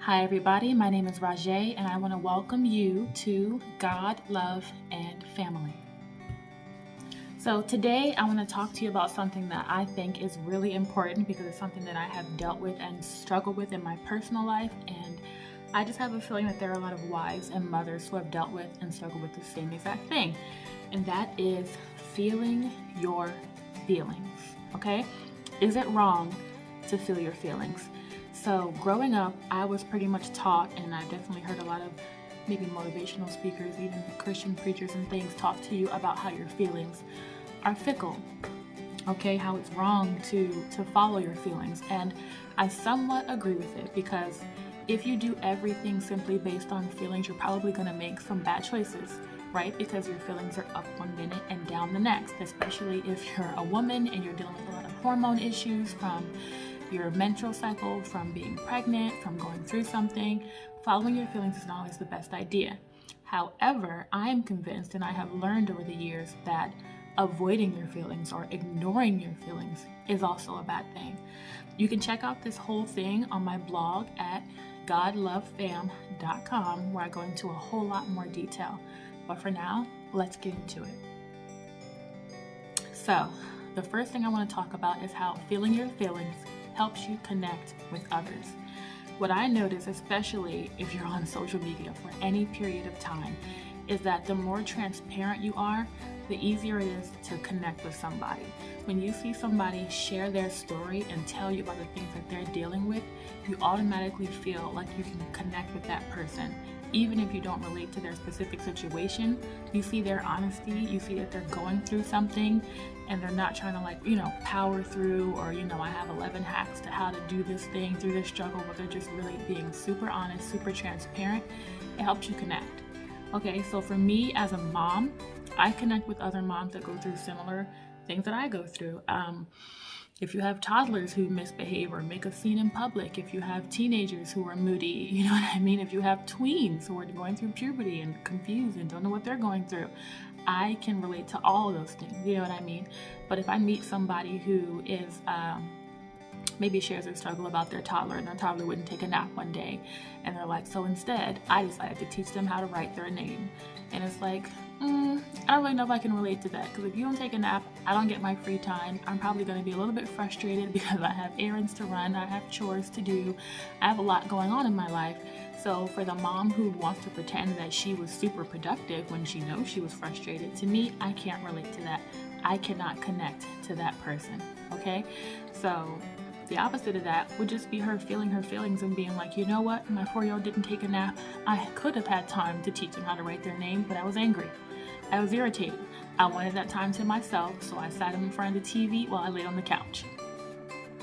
Hi, everybody. My name is Rajjae, and I want to welcome you to God, Love, and Family. So, today I want to talk to you about something that I think is really important because it's something that I have dealt with and struggled with in my personal life. And I just have a feeling that there are a lot of wives and mothers who have dealt with and struggled with the same exact thing. And that is feeling your feelings. Okay? Is it wrong to feel your feelings? So growing up, I was pretty much taught, and I definitely heard a lot of maybe motivational speakers, even Christian preachers and things talk to you about how your feelings are fickle. Okay, how it's wrong to follow your feelings. And I somewhat agree with it because if you do everything simply based on feelings, you're probably going to make some bad choices, right? Because your feelings are up one minute and down the next, especially if you're a woman and you're dealing with a lot of hormone issues from your menstrual cycle, from being pregnant, from going through something. Following your feelings is not always the best idea. However, I am convinced, and I have learned over the years, that avoiding your feelings or ignoring your feelings is also a bad thing. You can check out this whole thing on my blog at godlovefam.com, where I go into a whole lot more detail. But for now, let's get into it. So, the first thing I want to talk about is how feeling your feelings helps you connect with others. What I notice, especially if you're on social media for any period of time, is that the more transparent you are, the easier it is to connect with somebody. When you see somebody share their story and tell you about the things that they're dealing with, you automatically feel like you can connect with that person. Even if you don't relate to their specific situation, you see their honesty, you see that they're going through something and they're not trying to power through or, I have 11 hacks to how to do this thing through this struggle, but they're just really being super honest, super transparent. It helps you connect. Okay, so for me as a mom, I connect with other moms that go through similar things that I go through. If you have toddlers who misbehave or make a scene in public, if you have teenagers who are moody, you know what I mean? If you have tweens who are going through puberty and confused and don't know what they're going through, I can relate to all of those things, you know what I mean? But if I meet somebody who is maybe shares their struggle about their toddler and their toddler wouldn't take a nap one day, and they're like, so instead, I decided to teach them how to write their name. And it's like, I don't really know if I can relate to that, because if you don't take a nap, I don't get my free time. I'm probably going to be a little bit frustrated because I have errands to run, I have chores to do, I have a lot going on in my life. So for the mom who wants to pretend that she was super productive when she knows she was frustrated, to me, I can't relate to that. I cannot connect to that person, okay? So the opposite of that would just be her feeling her feelings and being like, you know what, my 4-year-old didn't take a nap. I could have had time to teach them how to write their name, but I was angry. I was irritated. I wanted that time to myself, so I sat in front of the TV while I laid on the couch.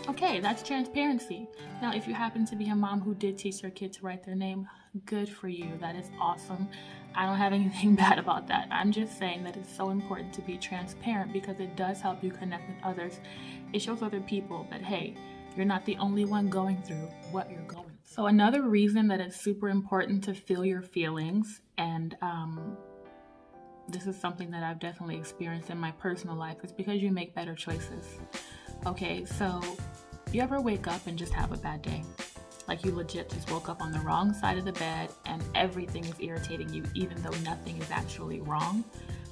Okay, that's transparency. Now, if you happen to be a mom who did teach their kid to write their name, good for you. That is awesome. I don't have anything bad about that. I'm just saying that it's so important to be transparent because it does help you connect with others. It shows other people that, hey, you're not the only one going through what you're going through. So another reason that it's super important to feel your feelings, and this is something that I've definitely experienced in my personal life, is because you make better choices. Okay, so you ever wake up and just have a bad day? Like you legit just woke up on the wrong side of the bed and everything is irritating you even though nothing is actually wrong.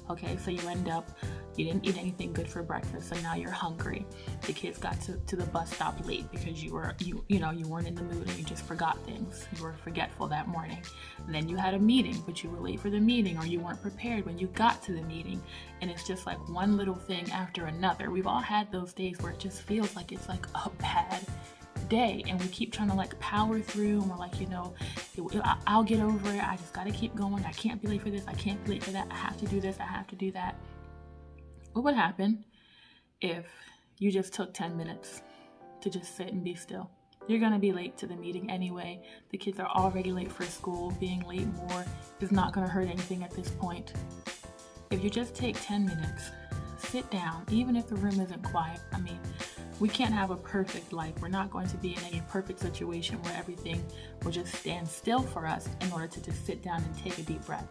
Okay, so you end up, you didn't eat anything good for breakfast, so now you're hungry. The kids got to the bus stop late because you weren't in the mood and you just forgot things. You were forgetful that morning. And then you had a meeting, but you were late for the meeting, or you weren't prepared when you got to the meeting. And it's just like one little thing after another. We've all had those days where it just feels like it's like a bad day, and we keep trying to power through, and we're like, I'll get over it. I just got to keep going. I can't be late for this. I can't be late for that. I have to do this. I have to do that. What would happen if you just took 10 minutes to just sit and be still? You're going to be late to the meeting anyway. The kids are already late for school. Being late more is not going to hurt anything at this point. If you just take 10 minutes, sit down, even if the room isn't quiet. I mean, we can't have a perfect life. We're not going to be in any perfect situation where everything will just stand still for us in order to just sit down and take a deep breath.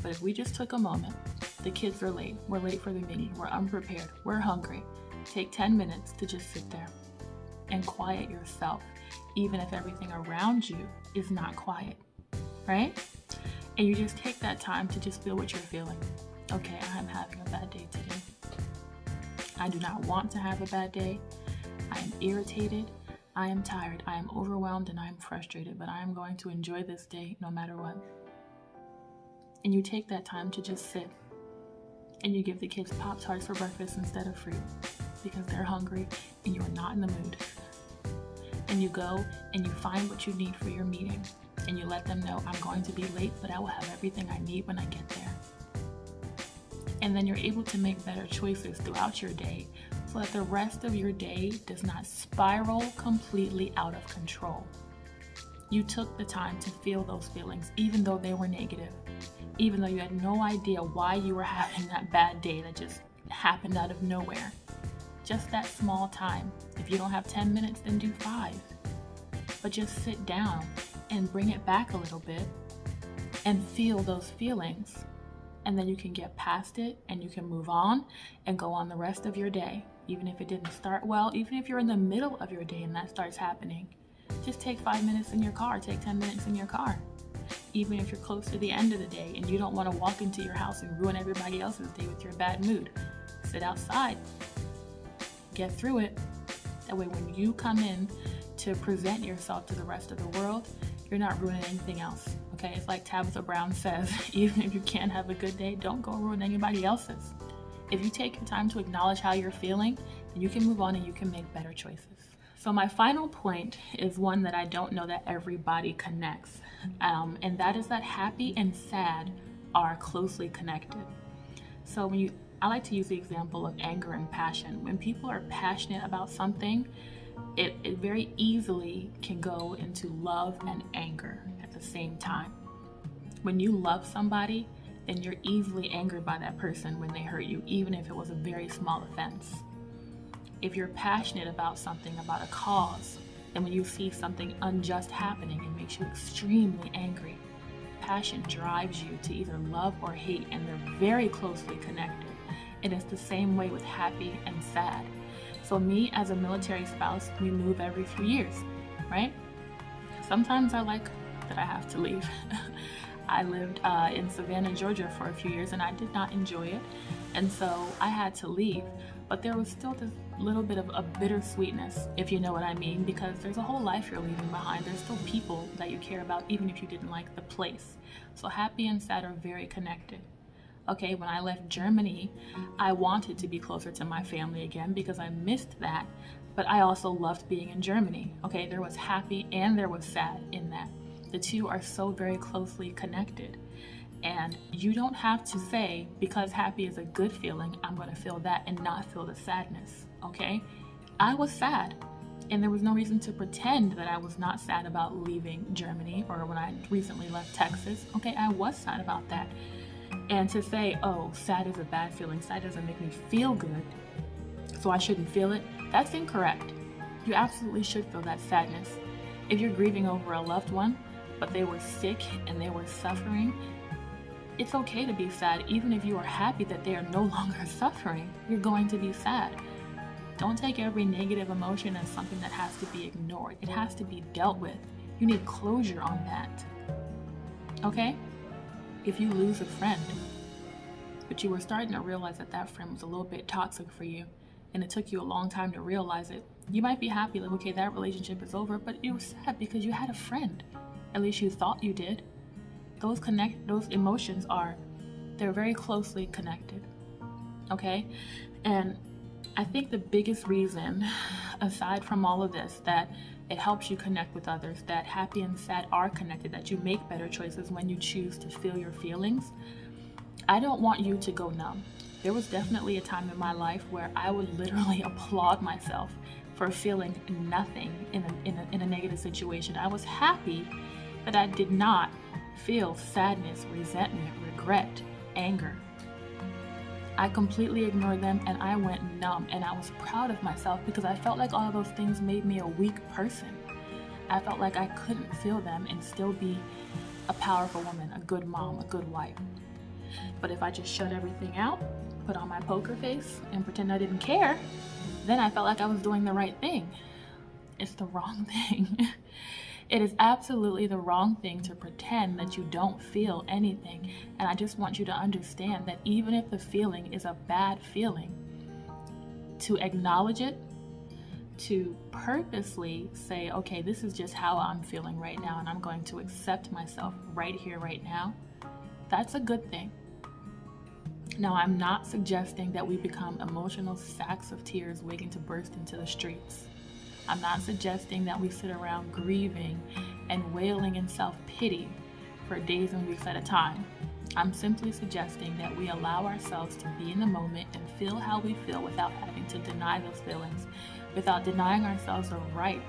But if we just took a moment, the kids are late, we're late for the meeting, we're unprepared, we're hungry, take 10 minutes to just sit there and quiet yourself even if everything around you is not quiet, right? And you just take that time to just feel what you're feeling. Okay, I'm having a bad day today. I do not want to have a bad day. I am irritated. I am tired. I am overwhelmed and I am frustrated, but I am going to enjoy this day no matter what. And you take that time to just sit. And you give the kids Pop-Tarts for breakfast instead of fruit because they're hungry and you are not in the mood. And you go and you find what you need for your meeting. And you let them know, I'm going to be late, but I will have everything I need when I get there. And then you're able to make better choices throughout your day so that the rest of your day does not spiral completely out of control. You took the time to feel those feelings, even though they were negative, even though you had no idea why you were having that bad day that just happened out of nowhere. Just that small time. If you don't have 10 minutes, then do 5. But just sit down and bring it back a little bit and feel those feelings. And then you can get past it and you can move on and go on the rest of your day. Even if it didn't start well, even if you're in the middle of your day and that starts happening, just take 5 minutes in your car, take 10 minutes in your car. Even if you're close to the end of the day and you don't want to walk into your house and ruin everybody else's day with your bad mood, sit outside, get through it. That way when you come in to present yourself to the rest of the world, you're not ruining anything else. Okay, it's like Tabitha Brown says, even if you can't have a good day, don't go ruin anybody else's. If you take your time to acknowledge how you're feeling, then you can move on and you can make better choices. So my final point is one that I don't know that everybody connects, and that is that happy and sad are closely connected. So I like to use the example of anger and passion. When people are passionate about something, it very easily can go into love and anger at the same time. When you love somebody, then you're easily angered by that person when they hurt you, even if it was a very small offense. If you're passionate about something, about a cause, then when you see something unjust happening, it makes you extremely angry. Passion drives you to either love or hate, and they're very closely connected. And it's the same way with happy and sad. So me as a military spouse, we move every 3 years, right? Sometimes I like that I have to leave. I lived in Savannah, Georgia for a few years and I did not enjoy it. And so I had to leave. But there was still this little bit of a bittersweetness, if you know what I mean, because there's a whole life you're leaving behind. There's still people that you care about, even if you didn't like the place. So happy and sad are very connected. Okay, when I left Germany, I wanted to be closer to my family again because I missed that, but I also loved being in Germany. Okay, there was happy and there was sad in that. The two are so very closely connected. And you don't have to say, because happy is a good feeling, I'm going to feel that and not feel the sadness, okay? I was sad, and there was no reason to pretend that I was not sad about leaving Germany or when I recently left Texas. Okay, I was sad about that. And to say, oh, sad is a bad feeling, sad doesn't make me feel good, so I shouldn't feel it, that's incorrect. You absolutely should feel that sadness. If you're grieving over a loved one, but they were sick and they were suffering, it's okay to be sad. Even if you are happy that they are no longer suffering, you're going to be sad. Don't take every negative emotion as something that has to be ignored. It has to be dealt with. You need closure on that. Okay? If you lose a friend, but you were starting to realize that that friend was a little bit toxic for you, and it took you a long time to realize it, you might be happy, like, okay, that relationship is over, but you were sad because you had a friend. At least you thought you did. Those emotions they're very closely connected, okay? And I think the biggest reason, aside from all of this, that it helps you connect with others, that happy and sad are connected, that you make better choices when you choose to feel your feelings. I don't want you to go numb. There was definitely a time in my life where I would literally applaud myself for feeling nothing in a negative situation. I was happy that I did not feel sadness, resentment, regret, anger. I completely ignored them and I went numb, and I was proud of myself because I felt like all of those things made me a weak person. I felt like I couldn't feel them and still be a powerful woman, a good mom, a good wife. But if I just shut everything out, put on my poker face and pretend I didn't care, then I felt like I was doing the right thing. It's the wrong thing. It is absolutely the wrong thing to pretend that you don't feel anything. And I just want you to understand that even if the feeling is a bad feeling, to acknowledge it, to purposely say, okay, this is just how I'm feeling right now, and I'm going to accept myself right here, right now, that's a good thing. Now, I'm not suggesting that we become emotional sacks of tears waiting to burst into the streets. I'm not suggesting that we sit around grieving and wailing in self-pity for days and weeks at a time. I'm simply suggesting that we allow ourselves to be in the moment and feel how we feel without having to deny those feelings, without denying ourselves the right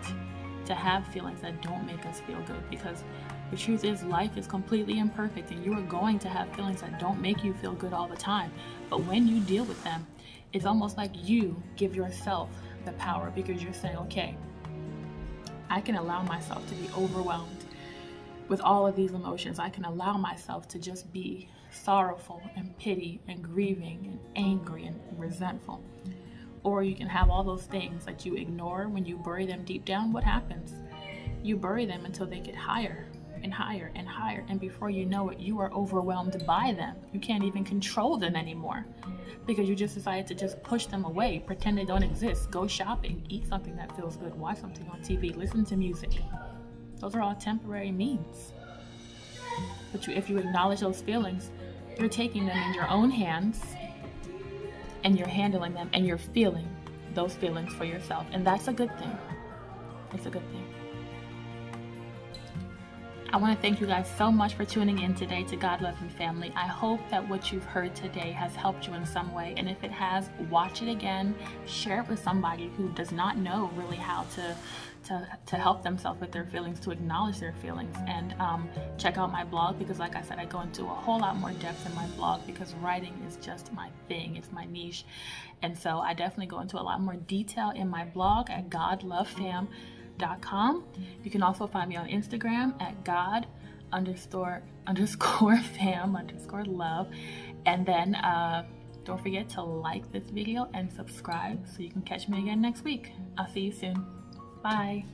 to have feelings that don't make us feel good. Because the truth is, life is completely imperfect, and you are going to have feelings that don't make you feel good all the time. But when you deal with them, it's almost like you give yourself the power, because you're saying, okay, I can allow myself to be overwhelmed with all of these emotions. I can allow myself to just be sorrowful and pity and grieving and angry and resentful. Or you can have all those things that you ignore. When you bury them deep down, what happens? You bury them until they get higher and higher and higher, and before you know it, you are overwhelmed by them. You can't even control them anymore because you just decided to just push them away, pretend they don't exist, go shopping, eat something that feels good, watch something on TV, listen to music. Those are all temporary means. But if you acknowledge those feelings, you're taking them in your own hands and you're handling them and you're feeling those feelings for yourself. And that's a good thing. It's a good thing. I want to thank you guys so much for tuning in today to God Love and Family. I hope that what you've heard today has helped you in some way. And if it has, watch it again, share it with somebody who does not know really how to help themselves with their feelings, to acknowledge their feelings. And check out my blog, because like I said, I go into a whole lot more depth in my blog, because writing is just my thing. It's my niche. And so I definitely go into a lot more detail in my blog at godlovefam.com. You can also find me on Instagram at God__fam_love. And then don't forget to like this video and subscribe so you can catch me again next week. I'll see you soon. Bye.